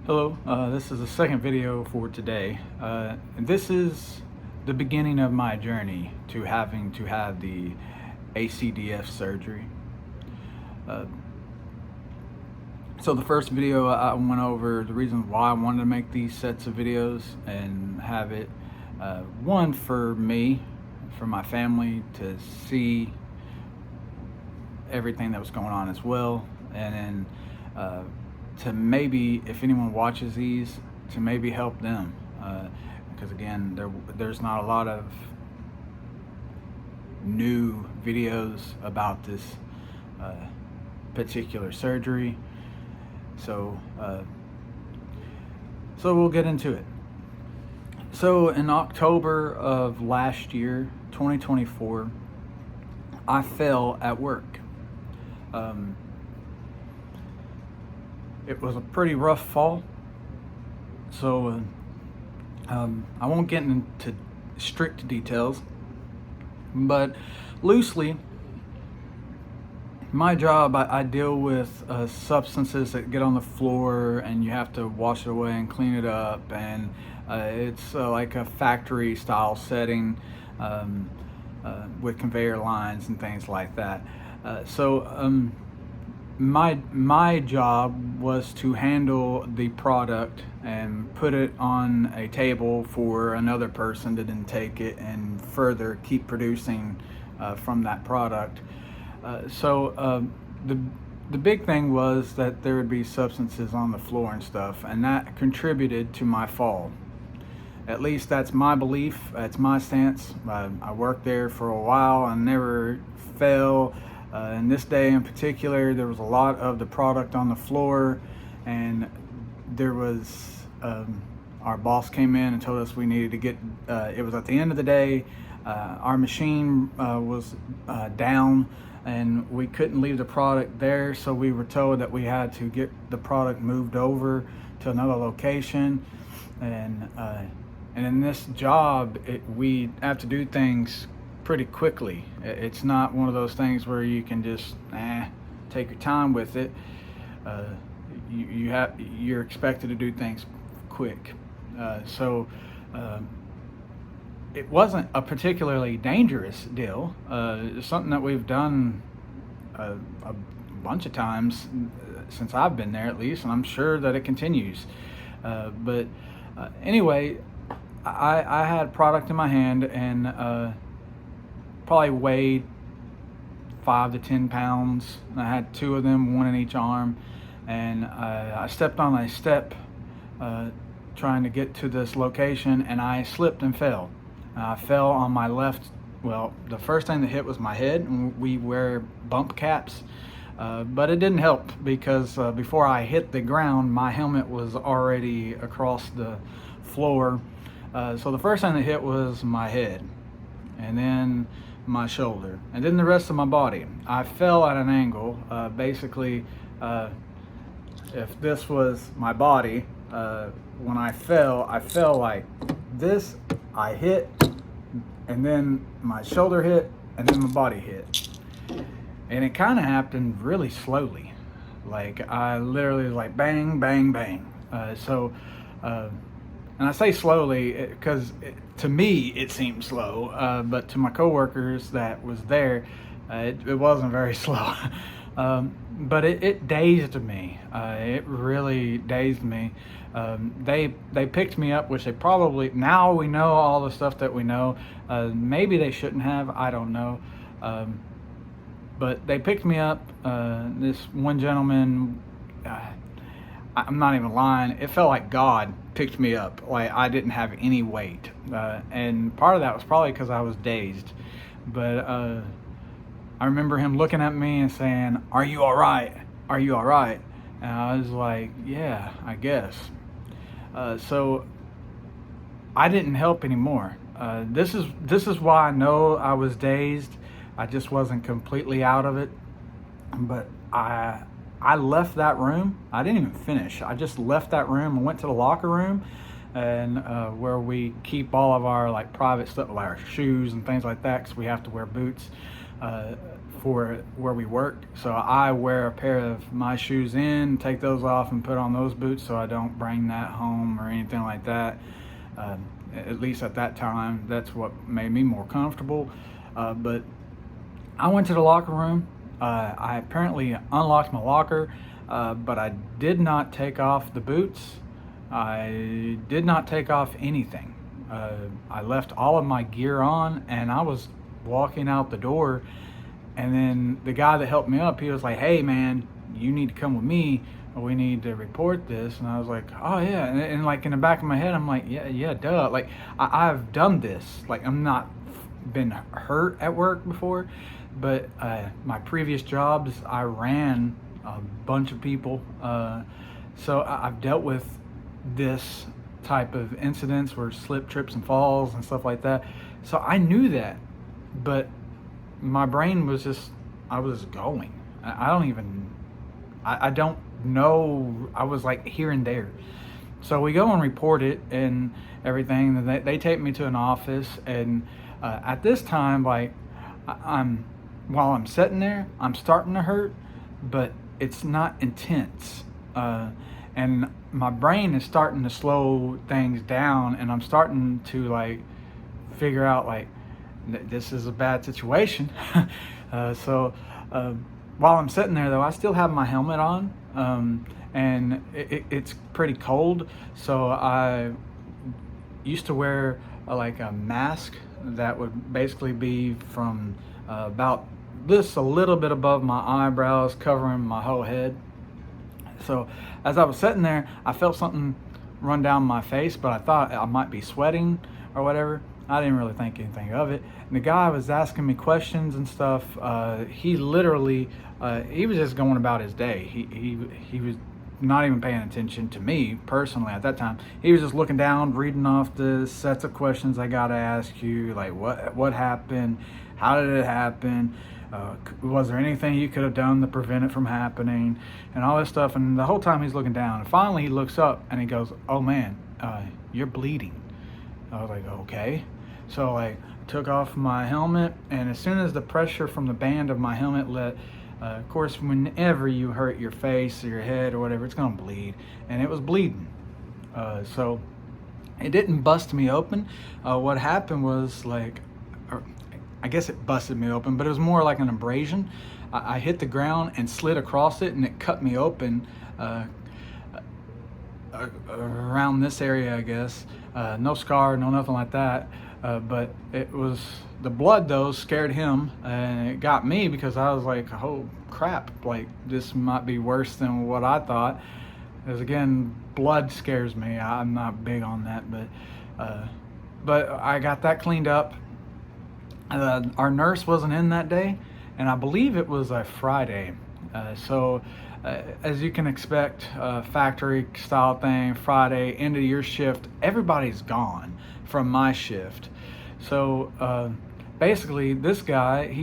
Hello, this is the second video for today. This is the beginning of my journey to having to have the ACDF surgery. So the first video I went over the reasons why I wanted to make these sets of videos and have it, one for me, for my family to see everything that was going on as well, and then to maybe, if anyone watches these, to maybe help them, because again, there's not a lot of new videos about this particular surgery, so we'll get into it. So in October of last year, 2024, I fell at work. It was a pretty rough fall, so I won't get into strict details, but loosely, my job, I deal with substances that get on the floor and you have to wash it away and clean it up, and it's like a factory style setting with conveyor lines and things like that. My job was to handle the product and put it on a table for another person to then take it and further keep producing from that product. The big thing was that there would be substances on the floor and stuff, and that contributed to my fall. At least that's my belief, that's my stance. I worked there for a while and never fell. And this day in particular, there was a lot of the product on the floor, and there was, our boss came in and told us we needed to get, it was at the end of the day, our machine was down and we couldn't leave the product there, so we were told that we had to get the product moved over to another location. And in this job, we have to do things pretty quickly. It's not one of those things where you can just take your time with it. You're expected to do things quick. It wasn't a particularly dangerous deal. It's something that we've done a bunch of times since I've been there, at least, and I'm sure that it continues. Anyway, I had product in my hand, and probably weighed 5 to 10 pounds. I had 2 of them, one in each arm, and I stepped on a step trying to get to this location, and I slipped and fell. I fell on my left. Well, the first thing that hit was my head, and we wear bump caps, but it didn't help because before I hit the ground, my helmet was already across the floor. So the first thing that hit was my head, and then my shoulder, and then the rest of my body. I fell at an angle. Basically, if this was my body, when I fell like this. I hit, and then my shoulder hit, and then my body hit. And it kind of happened really slowly. Like, I literally was like bang, bang, bang. And I say slowly because to me it seemed slow, but to my coworkers that was there, it wasn't very slow. But it dazed me. It really dazed me. They picked me up, which they probably, now we know all the stuff that we know. Maybe they shouldn't have, I don't know. But they picked me up. This one gentleman, I'm not even lying, it felt like God picked me up. Like, I didn't have any weight. And part of that was probably because I was dazed. But I remember him looking at me and saying, "Are you all right? Are you all right?" And I was like, "Yeah, I guess." So I didn't help anymore. This is why I know I was dazed. I just wasn't completely out of it. But I left that room. I didn't even finish. I just left that room and went to the locker room, and where we keep all of our like private stuff, like our shoes and things like that, because we have to wear boots. for where we work. So I wear a pair of my shoes in, take those off, and put on those boots so I don't bring that home or anything like that. At least at that time, that's what made me more comfortable. But I went to the locker room. I apparently unlocked my locker, but I did not take off the boots. I did not take off anything. I left all of my gear on, and I was walking out the door, and then the guy that helped me up, he was like, "Hey man, you need to come with me. We need to report this." And I was like, "Oh yeah." And like in the back of my head, I'm like, yeah, duh. Like I've done this. Like I'm not been hurt at work before, but my previous jobs, I ran a bunch of people. So I've dealt with this type of incidents where slip, trips, and falls and stuff like that. So I knew that, but my brain was just, I was going. I don't know. I was like here and there. So we go and report it and everything. And they take me to an office. And at this time, like while I'm sitting there, I'm starting to hurt, but it's not intense. And my brain is starting to slow things down, and I'm starting to like figure out like this is a bad situation. So while I'm sitting there though, I still have my helmet on, and it's pretty cold. So I used to wear like a mask that would basically be from about this a little bit above my eyebrows, covering my whole head. So as I was sitting there, I felt something run down my face, but I thought I might be sweating or whatever. I didn't really think anything of it. And the guy was asking me questions and stuff. He literally, he was just going about his day. He was not even paying attention to me personally at that time. He was just looking down, reading off the sets of questions I gotta ask you, like what happened, how did it happen, was there anything you could have done to prevent it from happening, and all this stuff. And the whole time he's looking down, and finally he looks up and he goes, "Oh man, you're bleeding." I was like, okay. So like took off my helmet, and as soon as the pressure from the band of my helmet let, of course whenever you hurt your face or your head or whatever, it's gonna bleed, and it was bleeding. So it didn't bust me open. What happened was like, I guess it busted me open, but it was more like an abrasion. I hit the ground and slid across it, and it cut me open around this area, I guess. No scar, no nothing like that. But it was, the blood though scared him, and it got me because I was like, oh crap, like this might be worse than what I thought. Because again, blood scares me. I'm not big on that, but I got that cleaned up. Our nurse wasn't in that day, and I believe it was a Friday. So as you can expect, factory style thing, Friday, end of your shift, everybody's gone from my shift. So basically this guy,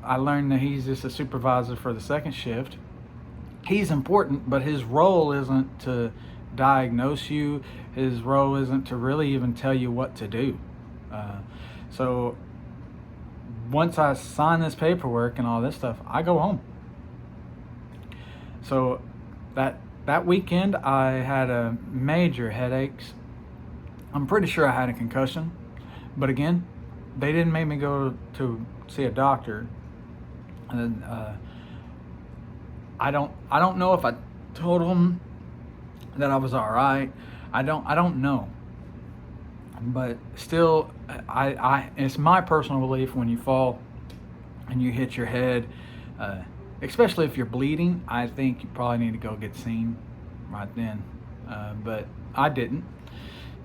I learned that he's just a supervisor for the second shift. He's important, but his role isn't to diagnose you. His role isn't to really even tell you what to do. So once I sign this paperwork and all this stuff, I go home. So that weekend I had a major headaches. I'm pretty sure I had a concussion, but again, they didn't make me go to see a doctor. And I don't know if I told them that I was all right. I don't know. But still, it's my personal belief, when you fall and you hit your head, especially if you're bleeding, I think you probably need to go get seen right then. But I didn't.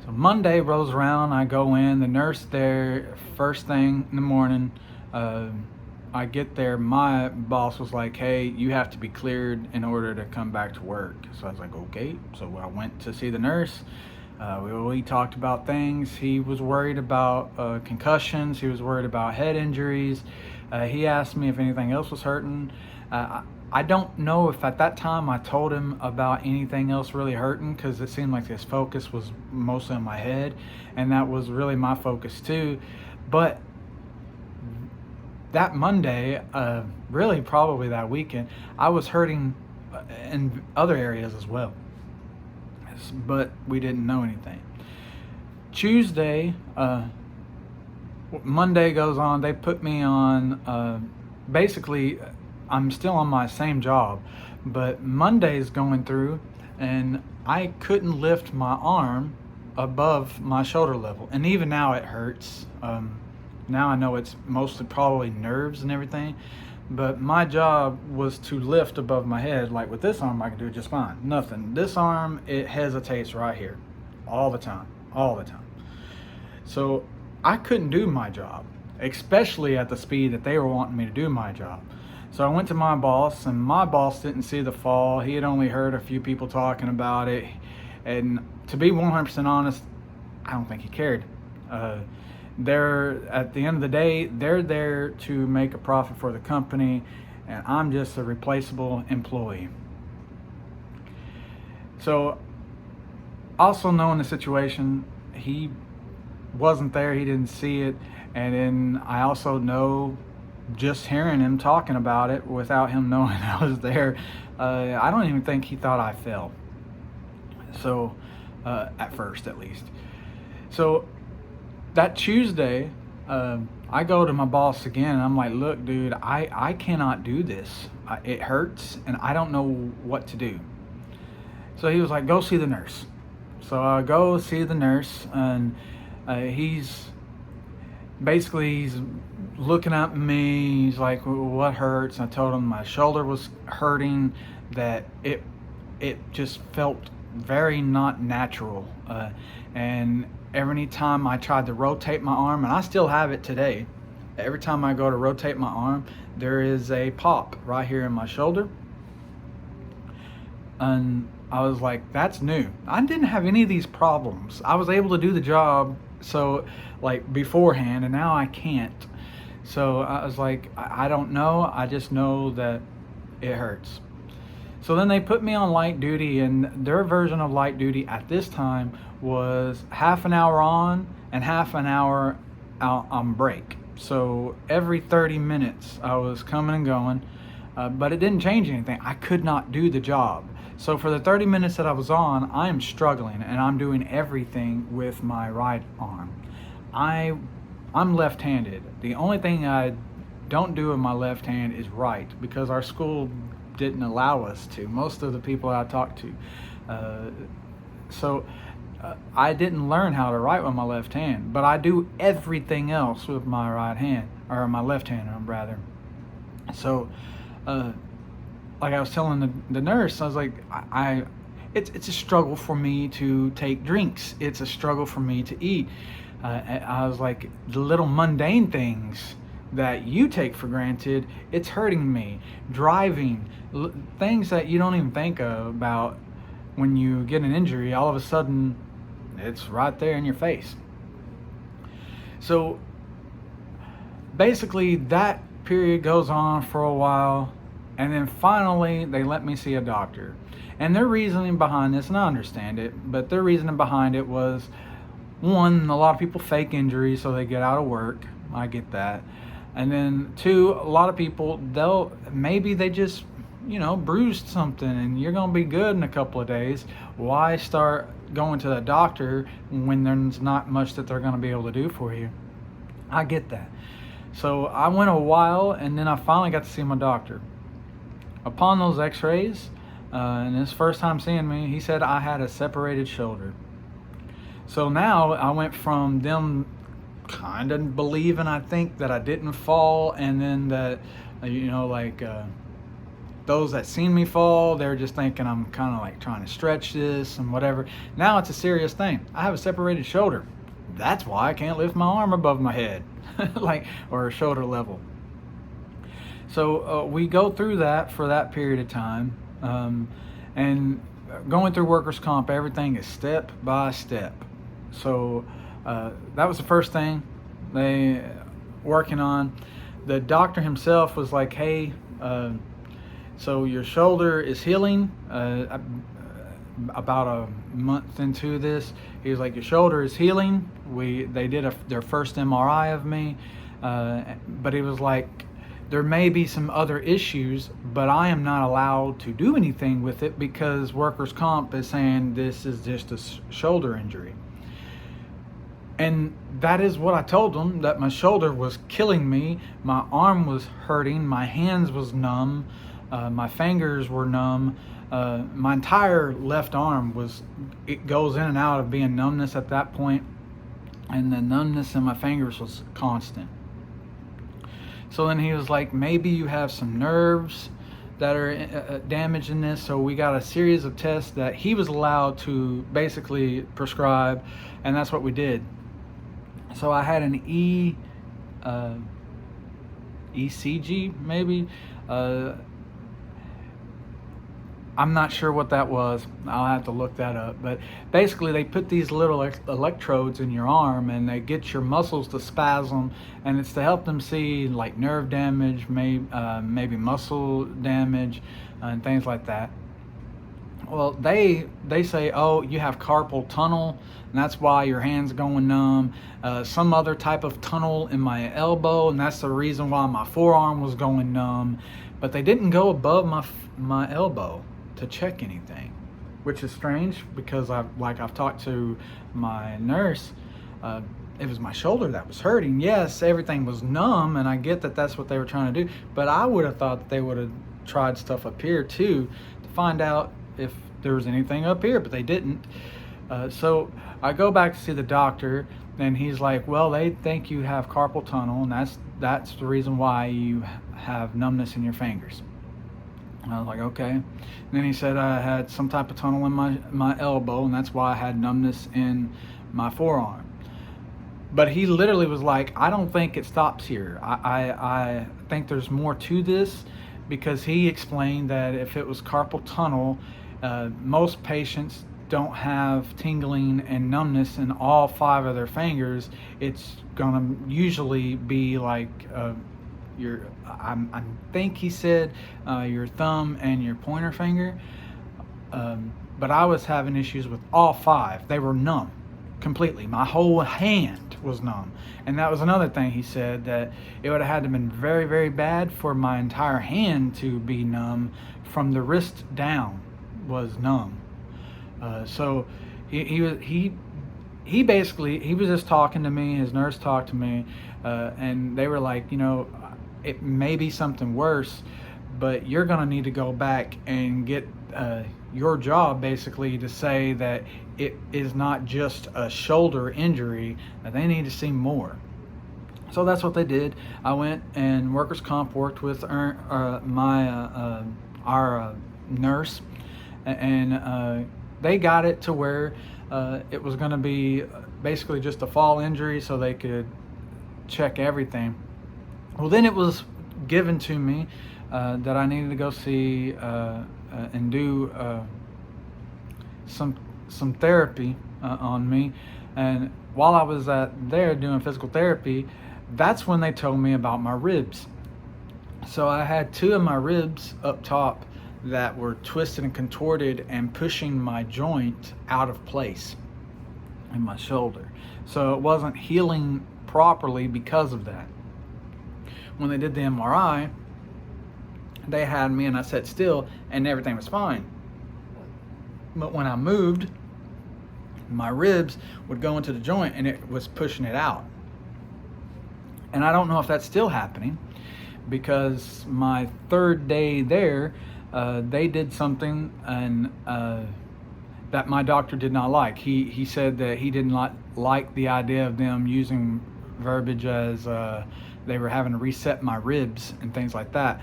So Monday rolls around, I go in, the nurse there, first thing in the morning. I get there, my boss was like, "Hey, you have to be cleared in order to come back to work." So I was like, okay. So I went to see the nurse. We talked about things. He was worried about concussions. He was worried about head injuries. He asked me if anything else was hurting. I don't know if at that time I told him about anything else really hurting, because it seemed like his focus was mostly on my head, and that was really my focus too. But that Monday, really probably that weekend, I was hurting in other areas as well, but we didn't know anything. Tuesday, Monday goes on. They put me on. Basically, I'm still on my same job, but Monday's going through, and I couldn't lift my arm above my shoulder level, and even now it hurts. Now I know it's mostly probably nerves and everything, but my job was to lift above my head. Like with this arm, I can do it just fine. Nothing. This arm, it hesitates right here, all the time, all the time. So I couldn't do my job, especially at the speed that they were wanting me to do my job. So I went to my boss, and my boss didn't see the fall. He had only heard a few people talking about it, and to be 100% honest, I don't think he cared. They're, at the end of the day, they're there to make a profit for the company, and I'm just a replaceable employee. So, also knowing the situation, he wasn't there, he didn't see it, and then I also know, just hearing him talking about it without him knowing I was there, I don't even think he thought I fell. So, at first at least. So that Tuesday, I go to my boss again, and I'm like, look, dude, I cannot do this. It hurts, and I don't know what to do. So he was like, go see the nurse. So I go see the nurse, and he's looking at me. He's like, what hurts? And I told him my shoulder was hurting, that it just felt very not natural. And every time I tried to rotate my arm, and I still have it today, every time I go to rotate my arm, there is a pop right here in my shoulder. And I was like, that's new. I didn't have any of these problems. I was able to do the job, so like beforehand, and now I can't. So I was like, I don't know. I just know that it hurts. So then they put me on light duty, and their version of light duty at this time was half an hour on and half an hour out on break. So every 30 minutes I was coming and going, but it didn't change anything. I could not do the job. So for the 30 minutes that I was on, I'm struggling, and I'm doing everything with my right arm. I'm left-handed. The only thing I don't do with my left hand is right, because our school didn't allow us to. Most of the people I talked to. I didn't learn how to write with my left hand, but I do everything else with my right hand, or my left hand, rather. So, like I was telling the nurse, I was like, it's a struggle for me to take drinks. It's a struggle for me to eat. I was like, the little mundane things that you take for granted, it's hurting me. Driving, things that you don't even think about when you get an injury, all of a sudden it's right there in your face. So basically that period goes on for a while, and then finally they let me see a doctor. And their reasoning behind this, and I understand it, but their reasoning behind it was, one, a lot of people fake injuries so they get out of work. I get that. And then two, a lot of people, maybe they just, bruised something, and you're going to be good in a couple of days. Why start going to the doctor when there's not much that they're going to be able to do for you? I get that. So I went a while, and then I finally got to see my doctor. Upon those x-rays, and his first time seeing me, he said I had a separated shoulder. So now I went from them kind of believing, I think, that I didn't fall, and then that, those that seen me fall, they're just thinking I'm kind of like trying to stretch this and whatever. Now it's a serious thing. I have a separated shoulder. That's why I can't lift my arm above my head, or shoulder level. So we go through that for that period of time, and going through workers' comp, everything is step by step. So that was the first thing they working on. The doctor himself was like, hey, so your shoulder is healing. About a month into this, he was like, your shoulder is healing. They did their first MRI of me. But he was like, there may be some other issues, but I am not allowed to do anything with it because workers' comp is saying this is just a shoulder injury. And that is what I told them, that my shoulder was killing me, my arm was hurting, my hands was numb, my fingers were numb, my entire left arm it goes in and out of being numbness at that point, and the numbness in my fingers was constant. So then he was like, maybe you have some nerves that are damaged in this. So we got a series of tests that he was allowed to basically prescribe, and that's what we did. So I had an ECG maybe. I'm not sure what that was. I'll have to look that up. But basically, they put these little electrodes in your arm, and they get your muscles to spasm, and it's to help them see like nerve damage, maybe muscle damage, and things like that. Well, they say, oh, you have carpal tunnel, and that's why your hand's going numb. Some other type of tunnel in my elbow, and that's the reason why my forearm was going numb. But they didn't go above my elbow to check anything, which is strange because I've talked to my nurse. It was my shoulder that was hurting. Yes, everything was numb, and I get that that's what they were trying to do. But I would have thought that they would have tried stuff up here too to find out if there was anything up here, but they didn't. So I go back to see the doctor, and he's like, well, they think you have carpal tunnel, and that's the reason why you have numbness in your fingers. And I was like, okay. And then he said I had some type of tunnel in my elbow, and that's why I had numbness in my forearm. But he literally was like, I don't think it stops here. I think there's more to this, because he explained that if it was carpal tunnel, most patients don't have tingling and numbness in all 5 of their fingers. It's gonna usually be like I think he said your thumb and your pointer finger. But I was having issues with all 5. They were numb completely. My whole hand was numb. And that was another thing he said, that it would have had to have been very, very bad for my entire hand to be numb. From the wrist down was numb. So he basically, he was just talking to me, his nurse talked to me, and they were like, it may be something worse, but you're gonna need to go back and get your job basically to say that it is not just a shoulder injury, that they need to see more. So that's what they did. I went, and workers' comp worked with our nurse, and they got it to where it was going to be basically just a fall injury, so they could check everything. Well, then it was given to me that I needed to go see and do some therapy on me. And while I was there doing physical therapy, that's when they told me about my ribs. So I had 2 of my ribs up top that were twisted and contorted and pushing my joint out of place in my shoulder. So it wasn't healing properly because of that. When they did the MRI, they had me and I sat still and everything was fine. But when I moved, my ribs would go into the joint and it was pushing it out. And I don't know if that's still happening, because my 3rd day there, they did something and that my doctor did not like. He said that he did not like the idea of them using verbiage as they were having to reset my ribs and things like that.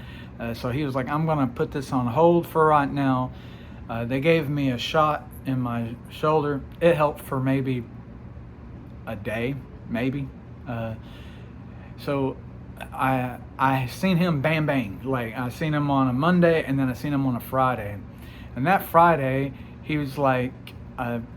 So he was like, I'm gonna put this on hold for right now. They gave me a shot in my shoulder. It helped for maybe a day, maybe. So I seen him bang bang. Like, I seen him on a Monday, and then I seen him on a Friday. And that Friday, he was like,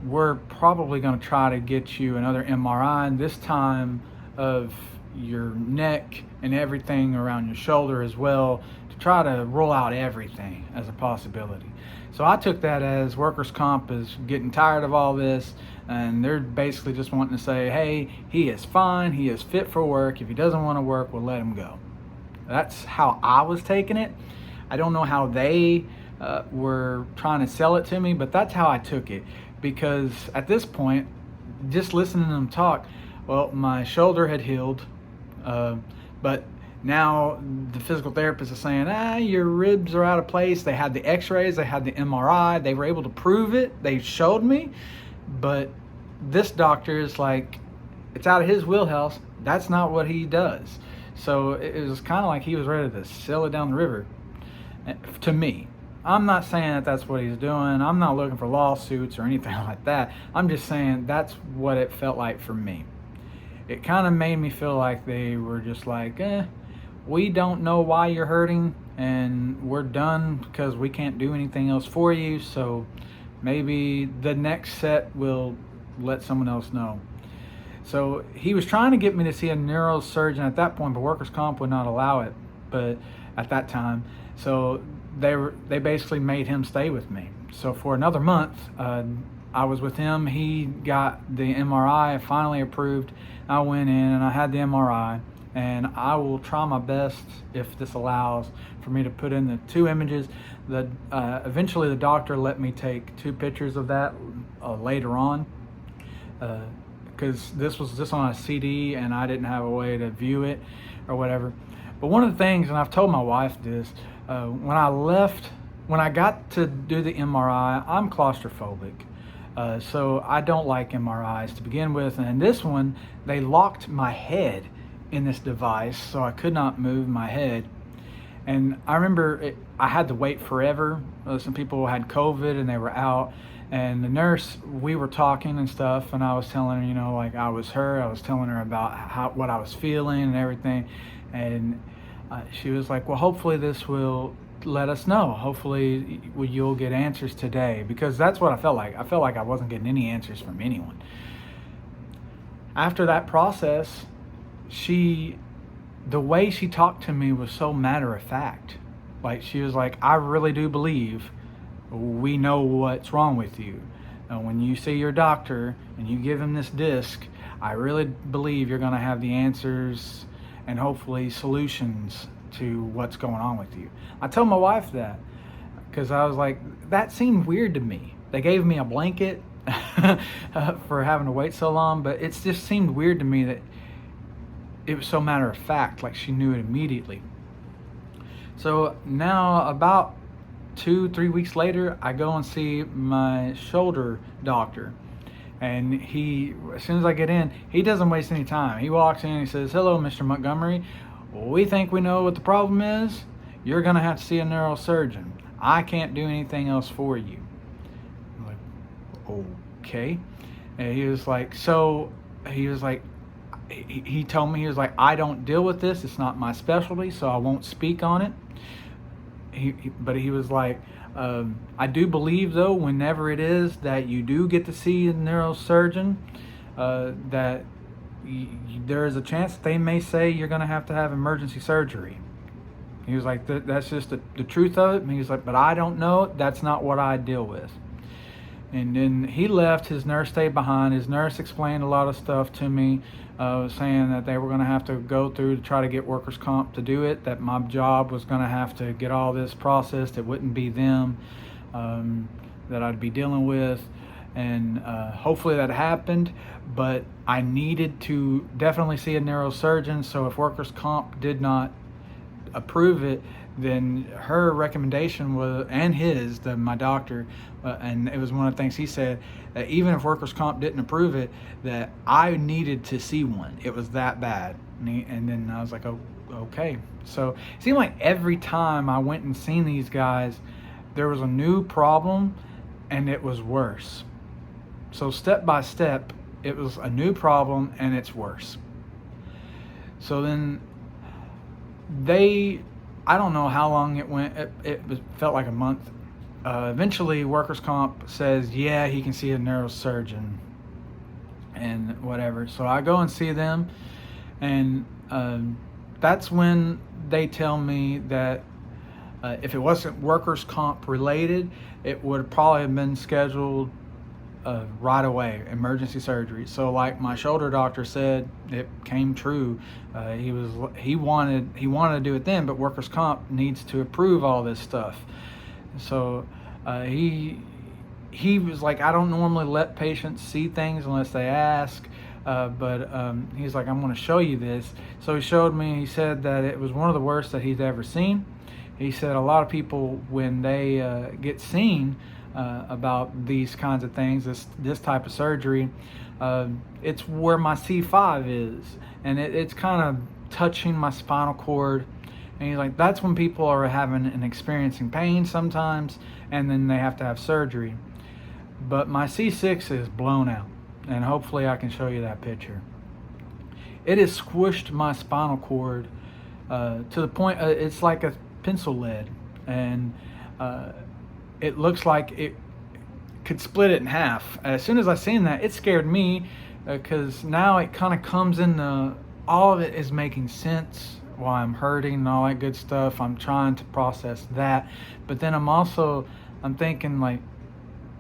we're probably gonna try to get you another MRI, and this time of your neck and everything around your shoulder as well, to try to rule out everything as a possibility. So I took that as workers' comp is getting tired of all this, and they're basically just wanting to say, hey, he is fine, he is fit for work. If he doesn't want to work, we'll let him go. That's how I was taking it. I don't know how they were trying to sell it to me, but that's how I took it. Because at this point, just listening to them talk, well, my shoulder had healed, but now the physical therapist is saying, your ribs are out of place. They had the x-rays, they had the MRI, they were able to prove it, they showed me, but this doctor is like, it's out of his wheelhouse, that's not what he does. So it was kind of like he was ready to sail it down the river, to me. I'm not saying that that's what he's doing. I'm not looking for lawsuits or anything like that. I'm just saying that's what it felt like for me. It kind of made me feel like they were just like, we don't know why you're hurting, and we're done because we can't do anything else for you, so maybe the next set will let someone else know. So he was trying to get me to see a neurosurgeon at that point, but workers' comp would not allow it, but at that time. So they basically made him stay with me. So for another month, I was with him. He got the MRI finally approved. I went in and I had the MRI, and I will try my best, if this allows, for me to put in the 2 images. Eventually the doctor let me take 2 pictures of that later on, because this was just on a CD and I didn't have a way to view it or whatever. But one of the things, and I've told my wife this, when I got to do the MRI, I'm claustrophobic. So I don't like MRIs to begin with. And in this one, they locked my head in this device, so I could not move my head. And I remember I had to wait forever. Some people had COVID and they were out. And the nurse, we were talking and stuff, and I was telling her, like I was her. I was telling her about what I was feeling and everything. And she was like, well, hopefully this will let us know. Hopefully you'll get answers today, because that's what I felt like. I felt like I wasn't getting any answers from anyone. After that process, the way she talked to me was so matter of fact. Like, she was like, I really do believe we know what's wrong with you. When you see your doctor and you give him this disc, I really believe you're going to have the answers and hopefully solutions to what's going on with you. I told my wife that, because I was like, that seemed weird to me. They gave me a blanket for having to wait so long, but it just seemed weird to me that it was so matter of fact, like she knew it immediately. So now about 2-3 weeks later, I go and see my shoulder doctor. And as soon as I get in, he doesn't waste any time. He walks in and he says, hello, Mr. Montgomery. We think we know what the problem is. You're going to have to see a neurosurgeon. I can't do anything else for you. I'm like, okay. And he was like, he told me, he was like, I don't deal with this. It's not my specialty, so I won't speak on it. But he was like, I do believe, though, whenever it is that you do get to see a neurosurgeon, that there is a chance that they may say you're going to have emergency surgery. He was like, that's just the truth of it. And he was like, but I don't know. That's not what I deal with. And then he left. His nurse stayed behind. His nurse explained a lot of stuff to me, saying that they were going to have to go through to try to get workers' comp to do it, that my job was going to have to get all this processed. It wouldn't be them that I'd be dealing with. And hopefully that happened, but I needed to definitely see a neurosurgeon. So if workers' comp did not approve it, then her recommendation was, and my doctor, and it was one of the things he said, that even if workers' comp didn't approve it, that I needed to see one. It was that bad. And then I was like, oh, okay. So it seemed like every time I went and seen these guys, there was a new problem and it was worse. So step by step, it was a new problem and it's worse. So then I don't know how long it went. It felt like a month. Eventually, workers' comp says, yeah, he can see a neurosurgeon and whatever. So I go and see them, and that's when they tell me that If it wasn't workers' comp related, it would probably have been scheduled right away, emergency surgery. So like my shoulder doctor said, it came true. He wanted to do it then, but workers' comp needs to approve all this stuff. So he was like, I don't normally let patients see things unless they ask. But he's like, I'm going to show you this. So he showed me. He said that it was one of the worst that he's ever seen. He said a lot of people, when they get seen about these kinds of things, this type of surgery, it's where my C5 is, and it's kind of touching my spinal cord. And he's like, that's when people are having and experiencing pain sometimes, and then they have to have surgery. But my C6 is blown out, and hopefully I can show you that picture. It has squished my spinal cord to the point it's like a pencil lead, and it looks like it could split it in half. As soon as I seen that, it scared me, because now it kind of comes into, all of it is making sense, why I'm hurting and all that good stuff. I'm trying to process that, but then I'm thinking, like,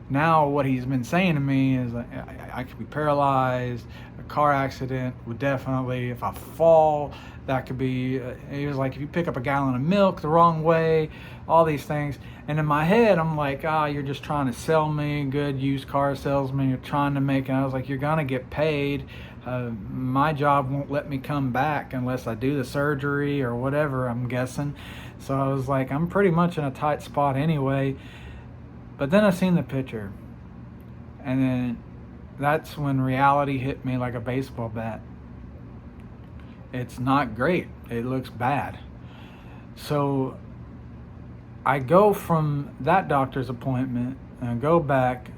now what he's been saying to me is like, I could be paralyzed. A car accident would definitely, if I fall, that could be, he was like, if you pick up a gallon of milk the wrong way, all these things. And in my head, I'm like, you're just trying to sell me, good used car salesman. You're trying to make it. I was like, you're going to get paid. My job won't let me come back unless I do the surgery or whatever, I'm guessing. So I was like, I'm pretty much in a tight spot anyway. But then I seen the picture, and then that's when reality hit me like a baseball bat. It's not great. It looks bad. So I go from that doctor's appointment and I go back,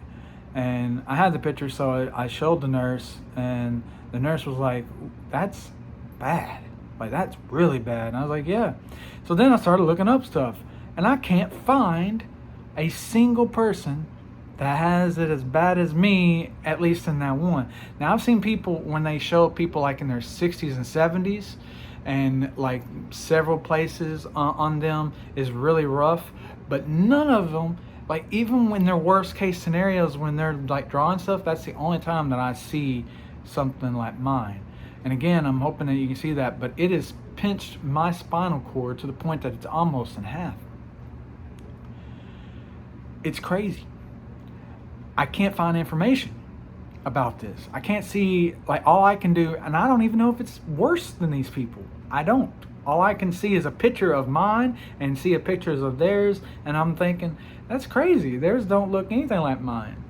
and I had the picture, so I showed the nurse, and the nurse was like, that's bad. Like, that's really bad. And I was like, yeah. So then I started looking up stuff, and I can't find a single person that has it as bad as me, at least in that one. Now, I've seen people, when they show people like in their 60s and 70s, and like several places on them is really rough, but none of them, like even when their worst case scenarios, when they're like drawing stuff, that's the only time that I see something like mine. And again, I'm hoping that you can see that, but it has pinched my spinal cord to the point that it's almost in half. It's crazy. I can't find information about this. I can't see, like, all I can do, and I don't even know if it's worse than these people. I don't. All I can see is a picture of mine and see a pictures of theirs, and I'm thinking, that's crazy. Theirs don't look anything like mine.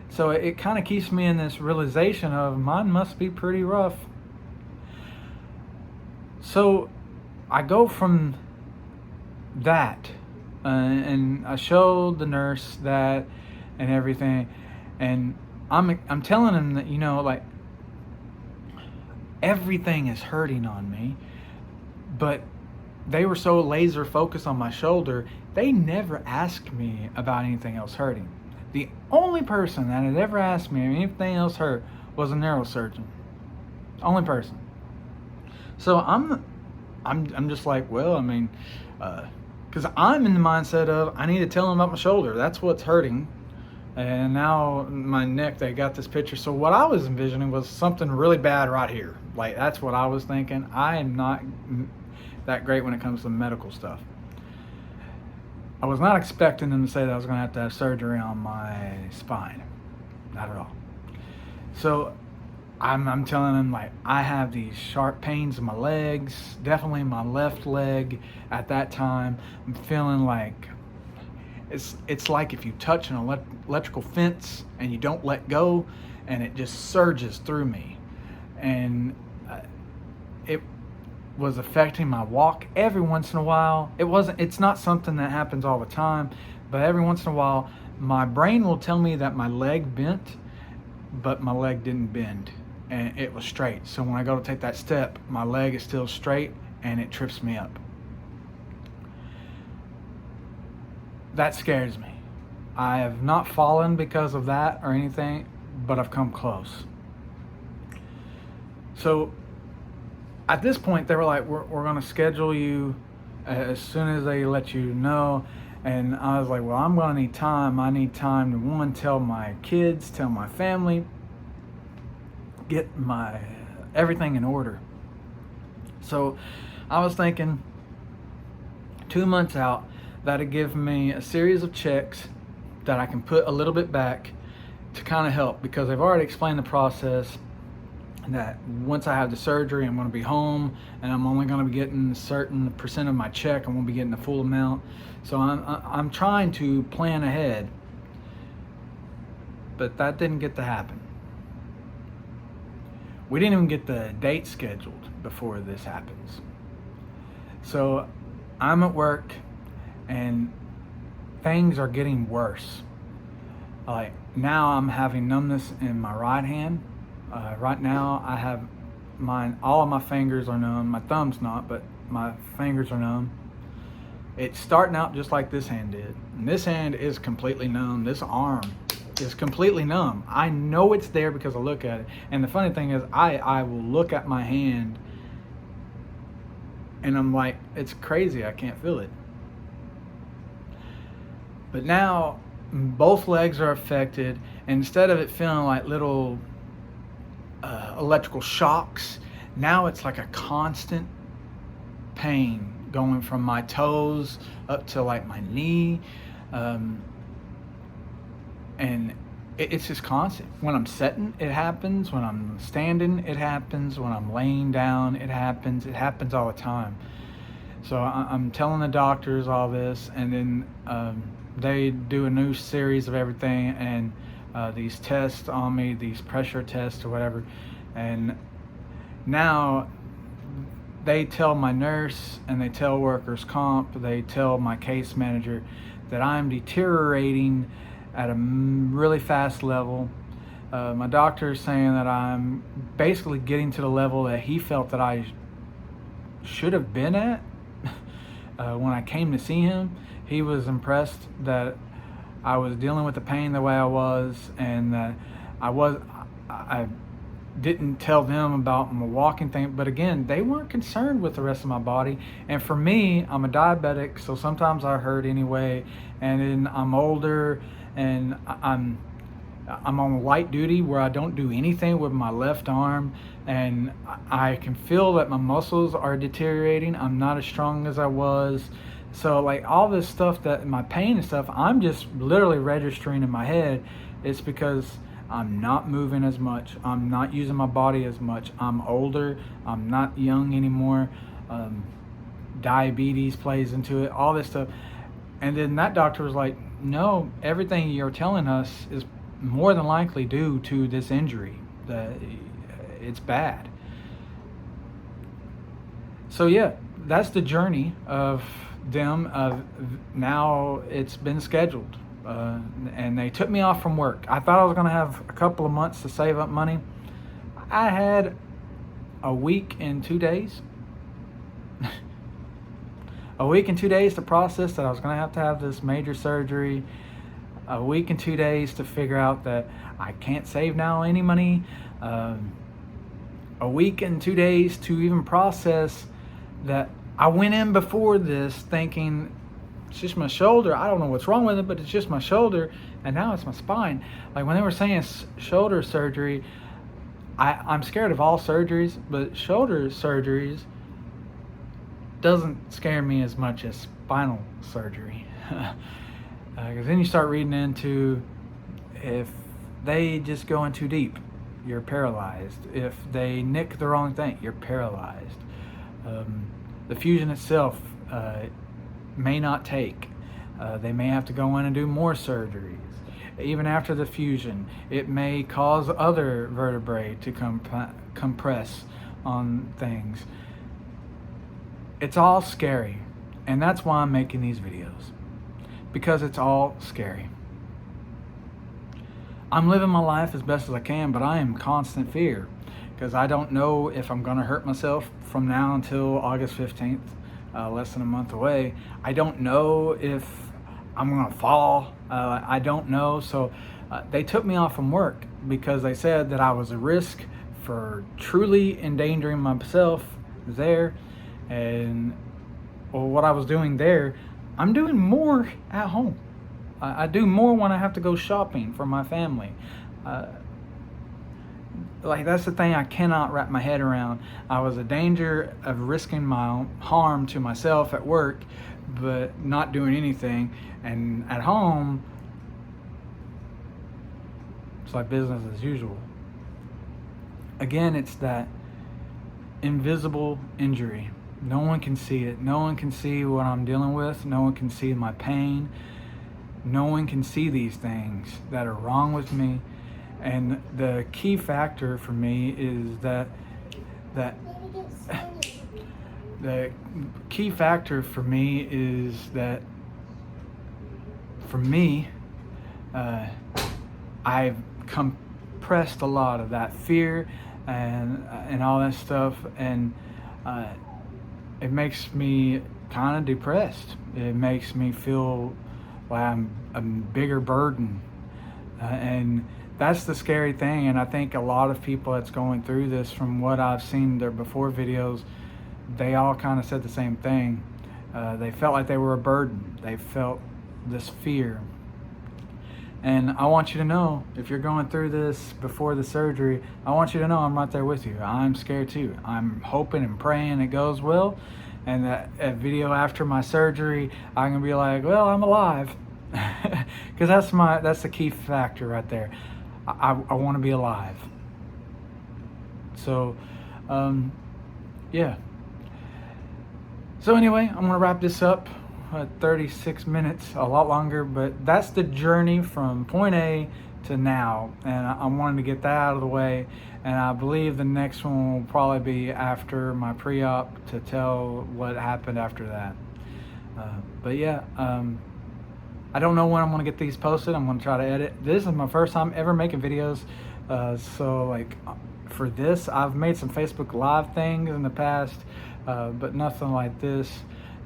So it kind of keeps me in this realization of mine must be pretty rough. So I go from that, and I showed the nurse that and everything, and I'm telling him that, you know, like, everything is hurting on me, but they were so laser focused on my shoulder, they never asked me about anything else hurting. The only person that had ever asked me if anything else hurt was a neurosurgeon. Only person. So I'm just like, well, I mean, because I'm in the mindset of, I need to tell them about my shoulder. That's what's hurting. And now my neck, they got this picture. So what I was envisioning was something really bad right here. Like, that's what I was thinking. I am not that great when it comes to medical stuff. I was not expecting them to say that I was going to have surgery on my spine. Not at all. So I'm telling them, like, I have these sharp pains in my legs, definitely my left leg at that time. I'm feeling like it's like if you touch an electrical fence and you don't let go, and it just surges through me. And it was affecting my walk every once in a while. It's not something that happens all the time, but every once in a while my brain will tell me that my leg bent, but my leg didn't bend and it was straight. So when I go to take that step, my leg is still straight and it trips me up. That scares me. I have not fallen because of that or anything, but I've come close. So at this point, they were like, we're going to schedule you as soon as they let you know. And I was like, well, I'm gonna need time. I need time to, one, tell my kids, tell my family, get my everything in order. So I was thinking 2 months out, that'd give me a series of checks that I can put a little bit back to kind of help, because they've already explained the process that once I have the surgery, I'm going to be home and I'm only going to be getting a certain percent of my check. I won't be getting the full amount. So I'm trying to plan ahead, but that didn't get to happen. We didn't even get the date scheduled before this happens. So I'm at work and things are getting worse. Like now I'm having numbness in my right hand. Right now I have all of my fingers are numb. My thumb's not, but my fingers are numb. It's starting out just like this hand did. And this hand is completely numb. This arm is completely numb. I know it's there because I look at it. And the funny thing is I will look at my hand and I'm like, it's crazy, I can't feel it. But now both legs are affected. And instead of it feeling like little electrical shocks, now it's like a constant pain going from my toes up to like my knee, and it's just constant. When I'm sitting, it happens. When I'm standing, it happens. When I'm laying down, it happens. It happens all the time. So I'm telling the doctors all this, and then they do a new series of everything, and these tests on me, these pressure tests or whatever. And now they tell my nurse and they tell workers' comp, they tell my case manager that I'm deteriorating at a really fast level. My doctor is saying that I'm basically getting to the level that he felt that I should have been at when I came to see him. He was impressed that I was dealing with the pain the way I was, and that I didn't tell them about my walking thing. But again, they weren't concerned with the rest of my body. And for me, I'm a diabetic, so sometimes I hurt anyway. And then I'm older, and I'm on light duty where I don't do anything with my left arm, and I can feel that my muscles are deteriorating. I'm not as strong as I was. So like all this stuff, that my pain and stuff, I'm just literally registering in my head. It's because I'm not moving as much. I'm not using my body as much. I'm older. I'm not young anymore. Diabetes plays into it, all this stuff. And then that doctor was like, no, everything you're telling us is more than likely due to this injury. It's bad. So yeah, that's the journey of them. Now it's been scheduled. And they took me off from work. I thought I was going to have a couple of months to save up money. I had a week and 2 days. A week and 2 days to process that I was going to have this major surgery. A week and 2 days to figure out that I can't save now any money. A week and 2 days to even process that I went in before this thinking it's just my shoulder. I don't know what's wrong with it, but it's just my shoulder, and now it's my spine. Like when they were saying shoulder surgery, I'm scared of all surgeries, but shoulder surgeries doesn't scare me as much as spinal surgery. Because then you start reading into, if they just go in too deep, you're paralyzed. If they nick the wrong thing, you're paralyzed. The fusion itself may not take. They may have to go in and do more surgeries. Even after the fusion, it may cause other vertebrae to compress on things. It's all scary, and that's why I'm making these videos, because it's all scary. I'm living my life as best as I can, but I am in constant fear because I don't know if I'm going to hurt myself from now until August 15th, less than a month away. I don't know if I'm going to fall. I don't know. So they took me off from work because they said that I was a risk for truly endangering myself there. And Well, what I was doing there, I'm doing more at home. I do more when I have to go shopping for my family. Like, that's the thing I cannot wrap my head around. I was in danger of risking my harm to myself at work, but not doing anything. And at home, it's like business as usual. Again, it's that invisible injury. No one can see it. No one can see what I'm dealing with. No one can see my pain. No one can see these things that are wrong with me. And the key factor for me is that the key factor for me is that for me, I've compressed a lot of that fear and all that stuff, and it makes me kind of depressed. It makes me feel like I'm a bigger burden, and that's the scary thing. And I think a lot of people that's going through this, from what I've seen their before videos, they all kind of said the same thing. They felt like they were a burden. They felt this fear. And I want you to know, if you're going through this before the surgery, I want you to know I'm right there with you. I'm scared too. I'm hoping and praying it goes well, and that a video after my surgery, I'm gonna be like, well, I'm alive. Because that's the key factor right there. I want to be alive. So, yeah. So anyway, I'm gonna wrap this up. 36 minutes, a lot longer, but that's the journey from point A to now, and I wanted to get that out of the way. And I believe the next one will probably be after my pre-op, to tell what happened after that. But yeah, I don't know when I'm gonna get these posted. I'm gonna try to edit. This is my first time ever making videos, so like for this, I've made some Facebook Live things in the past, but nothing like this.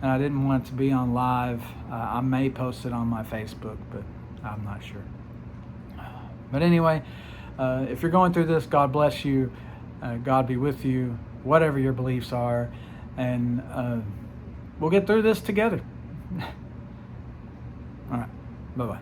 And I didn't want it to be on live. I may post it on my Facebook, but I'm not sure. But anyway, if you're going through this, God bless you. God be with you, whatever your beliefs are. And we'll get through this together. All right. Bye-bye.